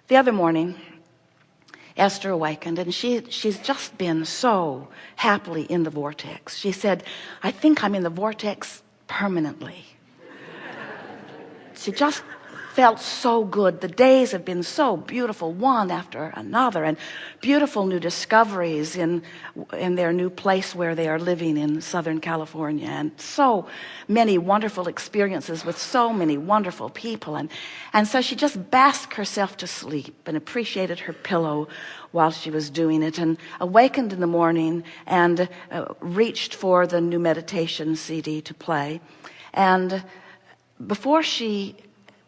The other morning, Esther awakened, and she's just been so happily in the vortex. She said, I think I'm in the vortex permanently. She just felt so good. The days have been so beautiful, one after another, and beautiful new discoveries in their new place where they are living in Southern California, and so many wonderful experiences with so many wonderful people. And so she just basked herself to sleep and appreciated her pillow while she was doing it, and awakened in the morning and reached for the new meditation CD to play. And before she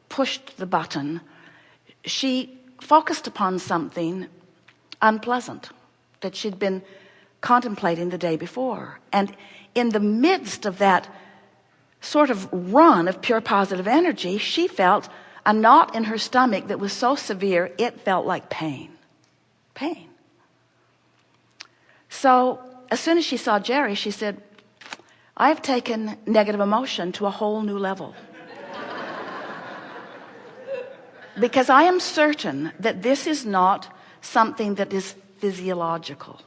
pushed the button, she focused upon something unpleasant that she'd been contemplating the day before. And in the midst of that sort of run of pure positive energy, she felt a knot in her stomach that was so severe it felt like pain. So as soon as she saw Jerry, she said, I've taken negative emotion to a whole new level. Because I am certain that this is not something that is physiological.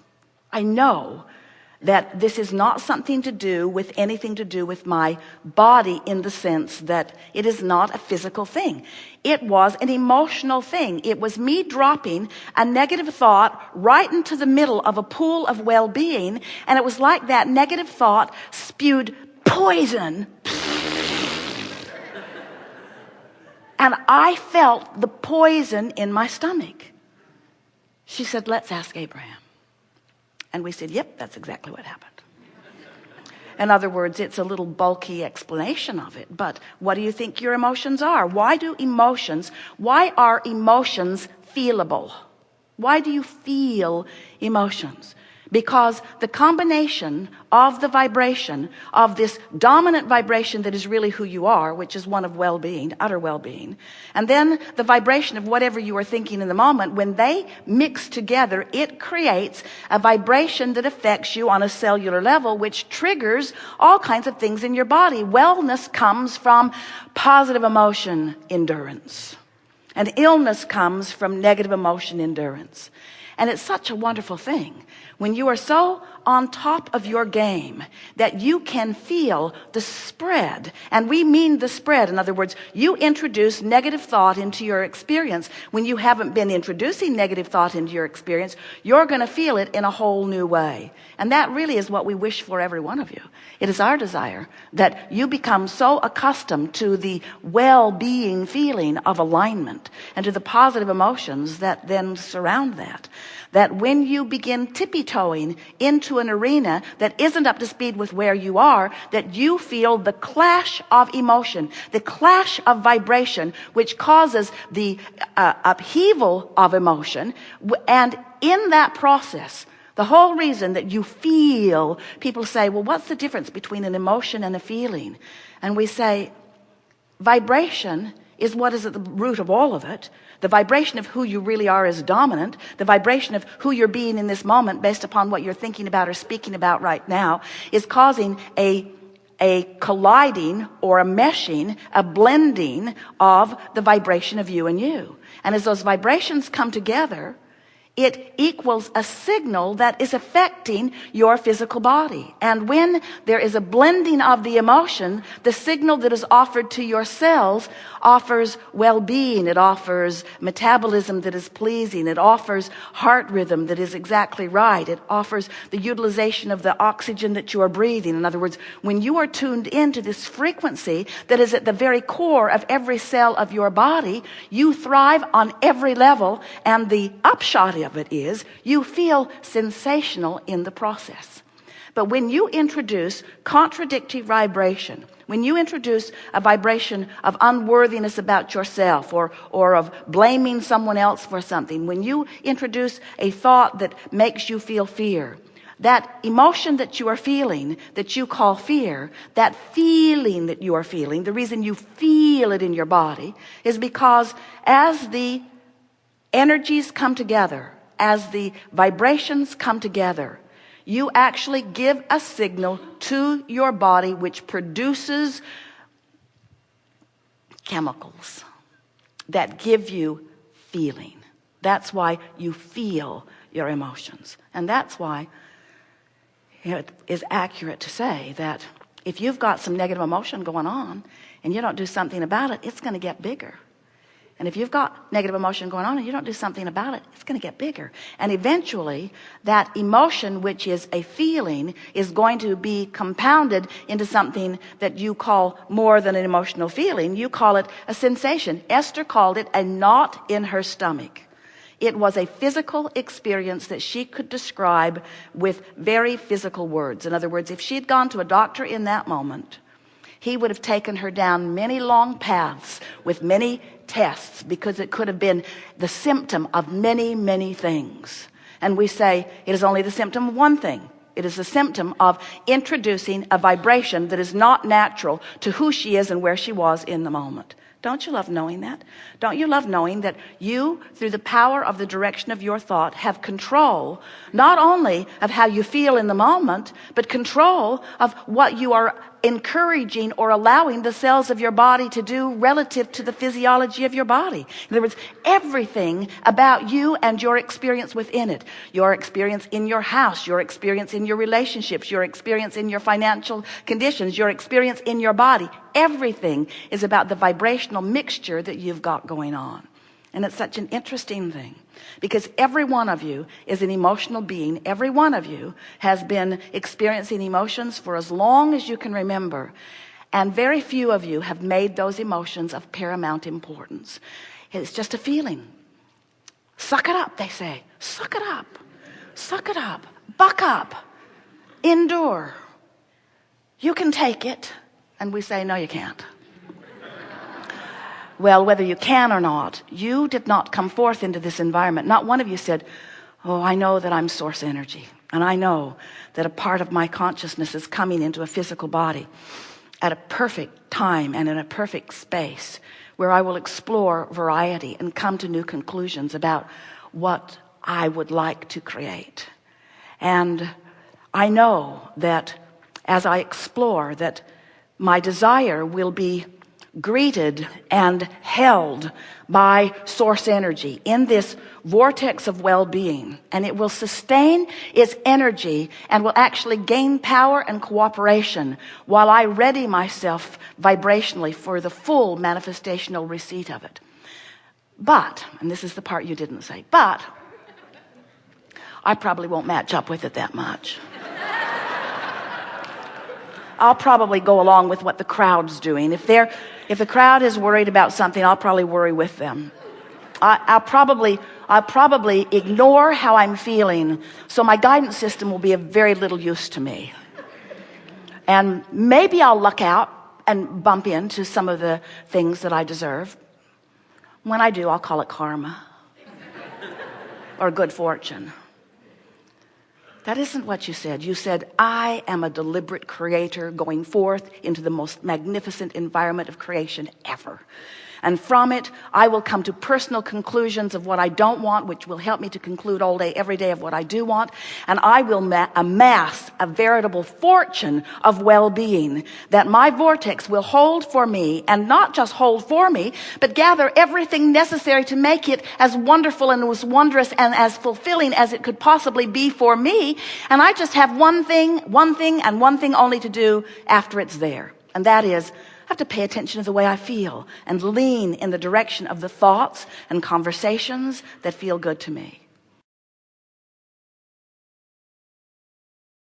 I know that this is not something to do with anything to do with my body, in the sense that it is not a physical thing. It was an emotional thing. It was me dropping a negative thought right into the middle of a pool of well-being, and it was like that negative thought spewed poison. And I felt the poison in my stomach. She said, let's ask Abraham. And we said, yep, that's exactly what happened. In other words, it's a little bulky explanation of it, but what do you think your emotions are? Why are emotions feelable? Why do you feel emotions? Because the combination of the vibration of this dominant vibration that is really who you are, which is one of well-being, utter well-being, and then the vibration of whatever you are thinking in the moment, when they mix together, it creates a vibration that affects you on a cellular level, which triggers all kinds of things in your body. Wellness comes from positive emotion endurance, and illness comes from negative emotion endurance. And it's such a wonderful thing when you are so on top of your game that you can feel the spread. And we mean the spread. In other words, you introduce negative thought into your experience. When you haven't been introducing negative thought into your experience, you're going to feel it in a whole new way. And that really is what we wish for every one of you. It is our desire that you become so accustomed to the well-being feeling of alignment and to the positive emotions that then surround that, that when you begin tippy-toeing into an arena that isn't up to speed with where you are, that you feel the clash of emotion, the clash of vibration, which causes the upheaval of emotion. And in that process, the whole reason that you feel, people say, well, what's the difference between an emotion and a feeling? And we say, vibration is what is at the root of all of it. The vibration of who you really are is dominant. The vibration of who you're being in this moment, based upon what you're thinking about or speaking about right now, is causing a colliding or a meshing, a blending of the vibration of you and you. And as those vibrations come together, it equals a signal that is affecting your physical body. And when there is a blending of the emotion, the signal that is offered to your cells offers well-being. It offers metabolism that is pleasing. It offers heart rhythm that is exactly right. It offers the utilization of the oxygen that you are breathing. In other words, when you are tuned into this frequency that is at the very core of every cell of your body, you thrive on every level, and the upshot of it is you feel sensational in the process. But when you introduce contradictory vibration, when you introduce a vibration of unworthiness about yourself, or of blaming someone else for something, when you introduce a thought that makes you feel fear, that emotion that you are feeling, that you call fear, that feeling that you are feeling, the reason you feel it in your body is because as the energies come together, as the vibrations come together, you actually give a signal to your body which produces chemicals that give you feeling. That's why you feel your emotions. And that's why it is accurate to say that if you've got some negative emotion going on and you don't do something about it, it's going to get bigger. And if you've got negative emotion going on and you don't do something about it, it's going to get bigger. And eventually that emotion, which is a feeling, is going to be compounded into something that you call more than an emotional feeling. You call it a sensation. Esther called it a knot in her stomach. It was a physical experience that she could describe with very physical words. In other words, if she'd gone to a doctor in that moment, he would have taken her down many long paths with many tests, because it could have been the symptom of many, many things. And we say it is only the symptom of one thing. It is the symptom of introducing a vibration that is not natural to who she is and where she was in the moment. Don't you love knowing that? Don't you love knowing that you, through the power of the direction of your thought, have control not only of how you feel in the moment, but control of what you are encouraging or allowing the cells of your body to do relative to the physiology of your body. In other words, everything about you and your experience within it, your experience in your house, your experience in your relationships, your experience in your financial conditions, your experience in your body, everything is about the vibrational mixture that you've got going on. And it's such an interesting thing, because every one of you is an emotional being. Every one of you has been experiencing emotions for as long as you can remember. And very few of you have made those emotions of paramount importance. It's just a feeling. Suck it up, they say. Suck it up. Suck it up. Buck up. Endure. You can take it. And we say, no, you can't. Well, whether you can or not, you did not come forth into this environment. Not one of you said, oh, I know that I'm source energy. And I know that a part of my consciousness is coming into a physical body at a perfect time and in a perfect space where I will explore variety and come to new conclusions about what I would like to create. And I know that as I explore, that my desire will be greeted and held by source energy in this vortex of well-being, and it will sustain its energy and will actually gain power and cooperation while I ready myself vibrationally for the full manifestational receipt of it. But, and this is the part you didn't say, but I probably won't match up with it that much. I'll probably go along with what the crowd's doing. If the crowd is worried about something, I'll probably worry with them. I'll probably ignore how I'm feeling, so my guidance system will be of very little use to me. And maybe I'll luck out and bump into some of the things that I deserve. When I do, I'll call it karma or good fortune. That isn't what you said. You said, I am a deliberate creator going forth into the most magnificent environment of creation ever. And from it, I will come to personal conclusions of what I don't want, which will help me to conclude all day, every day of what I do want. And I will amass a veritable fortune of well-being that my vortex will hold for me, and not just hold for me, but gather everything necessary to make it as wonderful and as wondrous and as fulfilling as it could possibly be for me. And I just have one thing and one thing only to do after it's there. And that is, I have to pay attention to the way I feel and lean in the direction of the thoughts and conversations that feel good to me.